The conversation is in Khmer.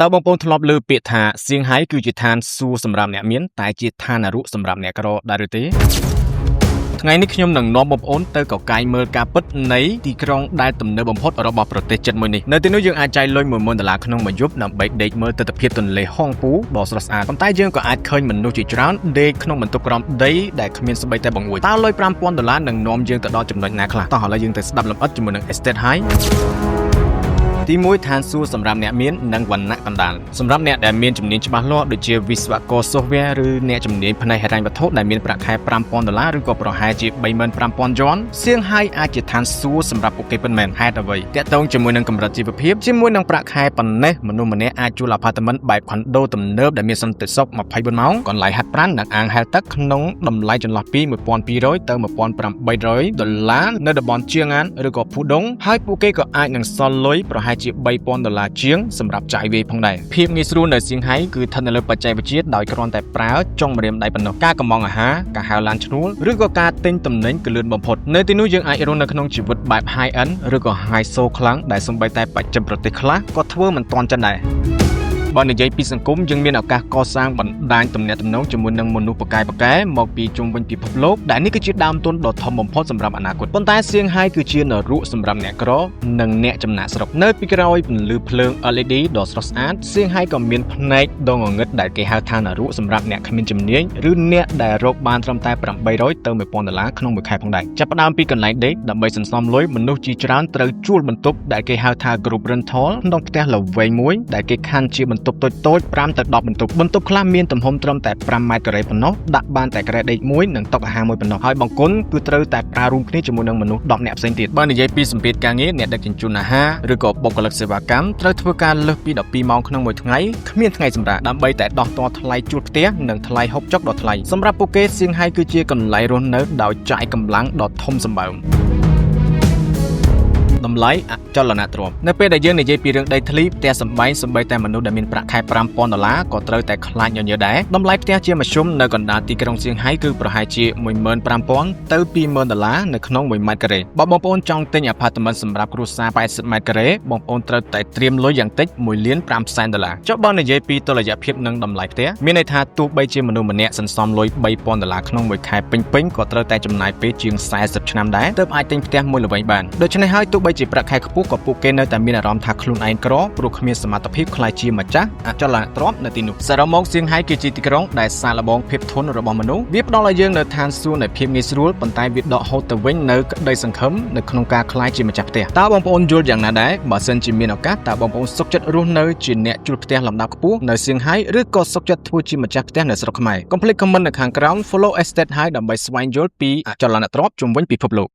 តើបងប្អូនធ្លាប់ឮពាក្យថាសៀងហៃគឺជាឋានសួគ៌សម្រាប់អ្នកមានតែជាឋាននរកសម្រាប់អ្នកក្រដែរឬទេថ្ងៃនេះខ្ញុំនឹងនាំបងប្អូនទៅកកាយមើលការពិតនៃទីក្រុងដែលទំនើបបំផុតរបស់ប្រទេសជិតមួយនេះនៅទីនោះយើងអាចចាយលុយ$10000ក្នុងមួយយប់ដើម្បីដេកមើលទិដ្ឋភាពទន្លេហុងពូដ៏ស្រស់ស្អាតប៉ុន្តែយើងក៏អាចឃើញមនុស្សជាច្រើនដេកក្នុងបន្ទប់ក្រោមដីដែលគ្មានស្បែកតែបង្អួចតើលុយ$5000នឹងនាំយើងទៅដល់ចំណុចណាខ្លះតោះឥឡូវយើងទៅស្ដាប់លម្អិតជាមួយនឹង Estate Highទី1ឋានសួគ៌សម្រាប់អ្នកមាននិងវណ្ណៈកណ្ដាលសម្រាប់អ្នកដែលមានជំនាញច្បាស់លាស់ដូចជាវិស្វករ software ឬអ្នកជំនាញផ្នែកហិរញ្ញវត្ថុដែលមានប្រាក់ខែ$5000ឬក៏ប្រហែលជា$35000សៀងហៃអាចជាឋានសួគ៌សម្រាប់ពួកគេពិតមែនហេតុអ្វីតាក់ទងជាមួយនឹងកម្រិតជីវភាពជាមួយនឹងប្រាក់ខែប៉ុណ្ណេះមនុស្សម្នាក់អាចជួល apartment បែប condo ទំនើបដែលមានសន្តិសុខ24ម៉ោងកន្លែងហាត់ប្រាណនិងអាងហែលទឹកក្នុងតម្លៃចន្លោះពី$1200ទៅ$1800នៅតំបន់ជាងអានឬក៏ភូដុងហើយពួកគេក៏អាចនឹងសល់លុយប្រហែលជា$3000ជាងសម្រាប់ចាយវាយផងដែរភាពងាយស្រួលនៅសៀងហៃគឺស្ថិតនៅលើបច្ចេកវិទ្យាដោយគ្រាន់តែប្រើចុងម្រាមដៃប៉ុណ្ណោះការកម្មង់អាហារការហៅឡានឈ្នួលឬក៏ការទិញទំនិញគឺលឿនបំផុតនៅទីនោះយើងអាចរស់នៅក្នុងជីវិតបែប high end ឬក៏ high soul ខ្លាំងដែលសូម្បីតែបច្ចិមប្រទេសខ្លះក៏ធ្វើមិនទាន់ចិត្តដែរបើនិយាយពីសង្គមយើងមានឱកាសកសាងបណ្ដាញទំនាក់ទំនងជាមួយនឹងមនុស្សប៉កែមកពីជុំវិញពិភពលោកដែលនេះគឺជាដើមទុនដ៏ធំបំផុតសម្រាប់អនាគតប៉ុន្តែសៀងហៃគឺជានរកសម្រាប់អ្នកក្រនិងអ្នកចំណាក់ស្រុកនៅពីក្រោយពន្លឺភ្លើង LED ដ៏ស្រស់ស្អាតសៀងហៃក៏មានផ្នែកដ៏ងងឹតដែលគេហៅថានរកសម្រាប់អ្នកគ្មានជំនាញឬអ្នកដែលរកបានត្រឹមតែ$800ទៅ$1000ក្នុងមួយខែផងដែរចាប់ផ្ដើមពីកន្លែងដេកដើម្បីសន្សំលុយមនុស្សជាច្រើនត្រូវជួលបន្ទប់ដែលគេហៅថា group rental ក្នុងផ្ទះល្វែងមួយដែលគេខ័ណ្ឌជាបន្ទប់តូច5ទៅ10បន្ទប់ខ្លះមានទំហំត្រឹមតែ5ម៉ែត្រការ៉េប៉ុណ្ណោះដាក់បានតែការ៉េដេកមួយនិងតុអាហារមួយប៉ុណ្ណោះហើយបង្គន់គឺត្រូវតែប្រើរួមគ្នាជាមួយនឹងមនុស្ស10នាក់ផ្សេងទៀតបើនិយាយពីសម្ពាធការងារអ្នកដឹកជញ្ជូនអាហារឬក៏បុគ្គលិកសេវាកម្មត្រូវធ្វើការលើសពី12ម៉ោងក្នុងមួយថ្ងៃគ្មានថ្ងៃសម្រាកដើម្បីតែដោះទាល់ថ្លៃជួលផ្ទះនិងថ្លៃហូបចុកដ៏ថ្លៃសម្រាប់ពួកគេសៀងហៃគឺជាកន្លែងរស់នៅដោយចាយកម្លាំងដ៏ធំសម្បើមតម្លៃអចលនទ្រព្យនៅពេលដែលយើងនិយាយពីរឿងដីធ្លីផ្ទះសម្បែងសូម្បីតែមនុស្សដែលមានប្រាក់ខែ$5000ក៏ត្រូវតែខ្លាចញញើដែរតម្លៃផ្ទះជាមធ្យមនៅកណ្ដាលទីក្រុងសៀងហៃគឺប្រហែលជា$15000ទៅ$20000នៅក្នុង1ម៉ែត្រការ៉េបើបងប្អូនចង់ទិញ apartment សម្រាប់គ្រួសារ80ម៉ែត្រការ៉េបងប្អូនត្រូវតែត្រៀមលុយយ៉ាងតិច$1.500,000ចុះបើនិយាយពីតុល្យភាពនិងតម្លៃផ្ទះមានន័យថាទោះបីជាមនុស្សម្នាក់សន្សំលុយ$3000ក្នុងមួយខែពេញក៏ត្រូវតែចំណាយពេលជាង40ឆ្នាំដែរទើបអាចទិញផ្ទះមួយល្វែងបានដូច្នេះហើយទោះបីជាប្រាក់ខែខ្ពស់ក៏ពួកគេនៅតែមានអារម្មណ៍ថាខ្លួនឯងក្រព្រោះគ្មានសមត្ថភាពខ្លាយជាម្ចាស់អចលនទ្រព្យនៅទីនោះសរុបមកសៀងហៃគឺជាទីក្រុងដែលសាកល្បងភាពធន់របស់មនុស្សវាផ្ដល់ឲ្យយើងនៅឋានសួគ៌នៃភាពងាយស្រួលប៉ុន្តែវាដកហូតទៅវិញនៅក្តីសង្ឃឹមនៅក្នុងការខ្លាយជាម្ចាស់ផ្ទះតើបងប្អូនយល់យ៉ាងណាដែរបើសិនជាមានឱកាសតើបងប្អូនសុខចិត្តរស់នៅជាអ្នកជួលផ្ទះលំដាប់ខ្ពស់នៅសៀងហៃឬក៏សុខចិត្តធ្វើជាម្ចាស់ផ្ទះនៅស្រុកខ្មែរកុំភ្លេច comment នៅខាងក្រោម follow Estate High ដើម្បីស្វែងយល់ពីអចលនទ្រព្យជុំវិញពិភពលោក